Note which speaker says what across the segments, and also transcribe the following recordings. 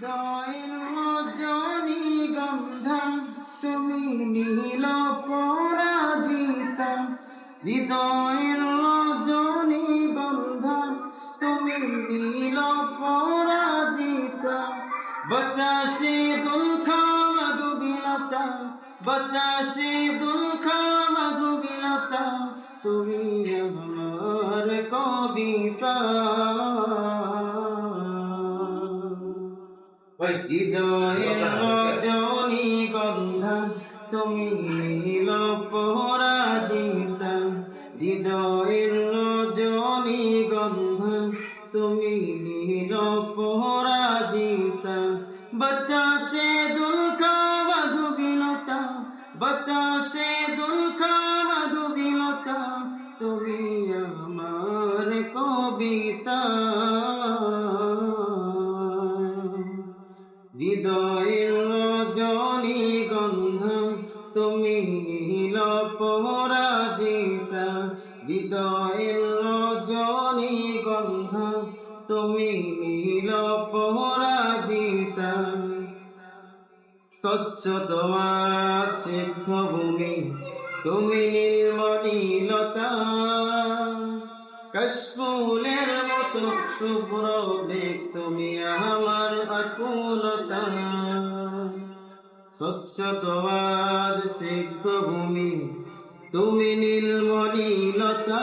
Speaker 1: হৃদয়ের রজনী গন্ধা তুমি নীল পরাজিতা, হৃদয়ের রজনী গন্ধা তুমি নীল পরাজিতা। বাতাসে দুলখা মধুবিলতা, বাতাসে দুলখা মধুবিলতা, তুমি আমার কবিতা। হৃদয়ের রজনী গন্ধা তুমি নীল পরাজিতা, হৃদয়ের রজনী গন্ধা তুমি নীল পরাজিতা। বাতাসে দুলখা মধুবিলতা, বাতাসে দুলখা মধুবিলতা, তুমি আমার কবিতা। হৃদয়ের রজনী গন্ধা তুমি নীল পরাজিতা, হৃদয়ের রজনী গন্ধা তুমি নীল পরাজিতা। স্বচ্ছ তোমার সিদ্ধ ভূমি তুমি নীলমণিলতা, কাশফুলের মতো শুভ্র মেঘ তুমি আমার আকুলতা। স্বচ্ছ তোমার সিদ্ধ ভূমি তুমি নীলমণিলতা,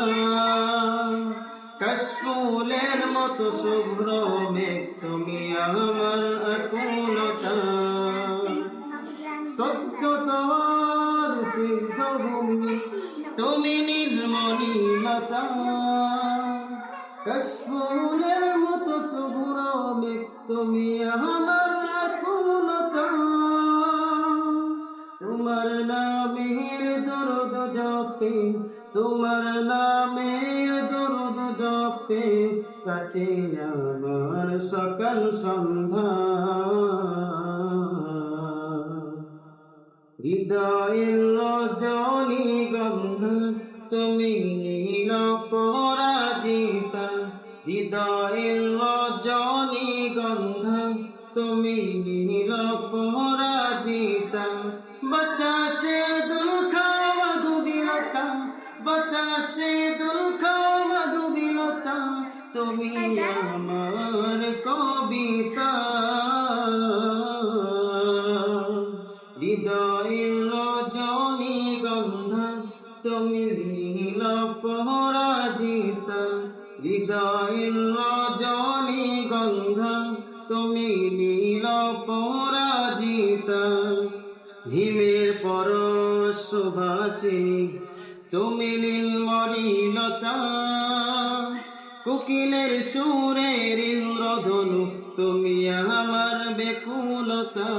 Speaker 1: কাশফুলের মতো শুভ্র মেঘ তুমি আমার আকুলতা। স্বচ্ছ তোমার সিদ্ধ ভূমি তুমি নীলমণিলতা, কাশফুলের মতো শুভ্র মেঘ তুমি আমার আকুলতা। তোমার নামের দরুদ জপে, তোমার নামের দরুদ জপে কাটে আমার সকাল সন্ধ্যা। হৃদয়ের রজনী গন্ধা তুমি নীল পরাজিতা, হৃদয়ের রজনী গন্ধা তুমি নীল পরাজিতা। বাতাসে দুলখা মধুবিলতা, বাতাসে দুলখা মধুবিলতা, তুমি আমার কবিতা। হৃদয়ের রজনী গন্ধা তুমি নীল পরাজিতা, হৃদয়ের রজনী গন্ধা তুমি নীল পরাজিতা। হিমের পরশ সুবাসিনী তুমি নীলমণিলতা, কোকিলের সুরের ইন্দ্রধনু তুমি আমার বেকুলতা।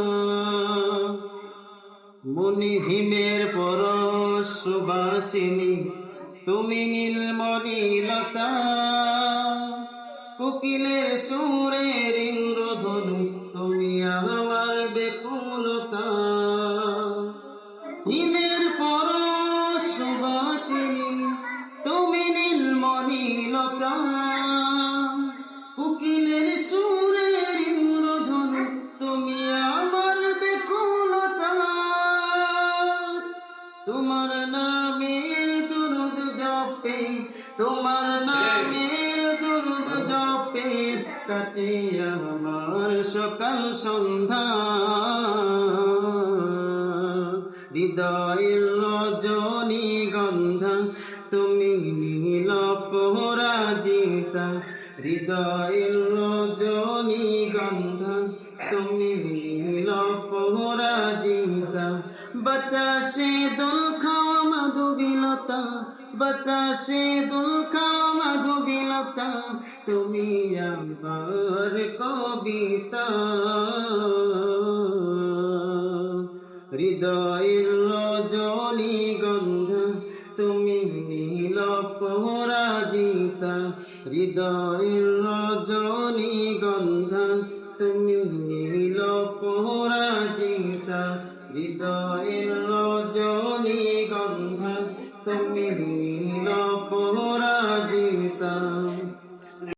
Speaker 1: মনি হিমের পরশ সুবাসিনী তুমি নীলমণিলতা, কোকিলের সুরের ইন্দ্রধনু তুমি আমার বেকুলতা। হিমের পরশ সুবাসিনী তুমি নীলমণিলতা, কোকিলের সুরের ইন্দ্রধনু তুমি আমার বেকুলতা। তোমার নামের দরুদ জপে, তোমার নামের দরুদ জপে কাটে আমার সকাল সন্ধ্যা। হৃদয়ের রজনী গন্ধা তুমি নীল পরাজিতা, হৃদয়ের রজনী গন্ধা তুমি নীল পরাজিতা। বাতাসে দুলখা মধুবিলতা, বাতাসে দুলখা মধুবিলতা, তুমি আমার কবিতা। হৃদয়ের রজনী গন্ধা তুমি নীল পরাজিতা, হৃদয়ের রজনী গন্ধা তুমি নীল পরাজিতা, হৃদয়ের রজনী গন্ধা তুমি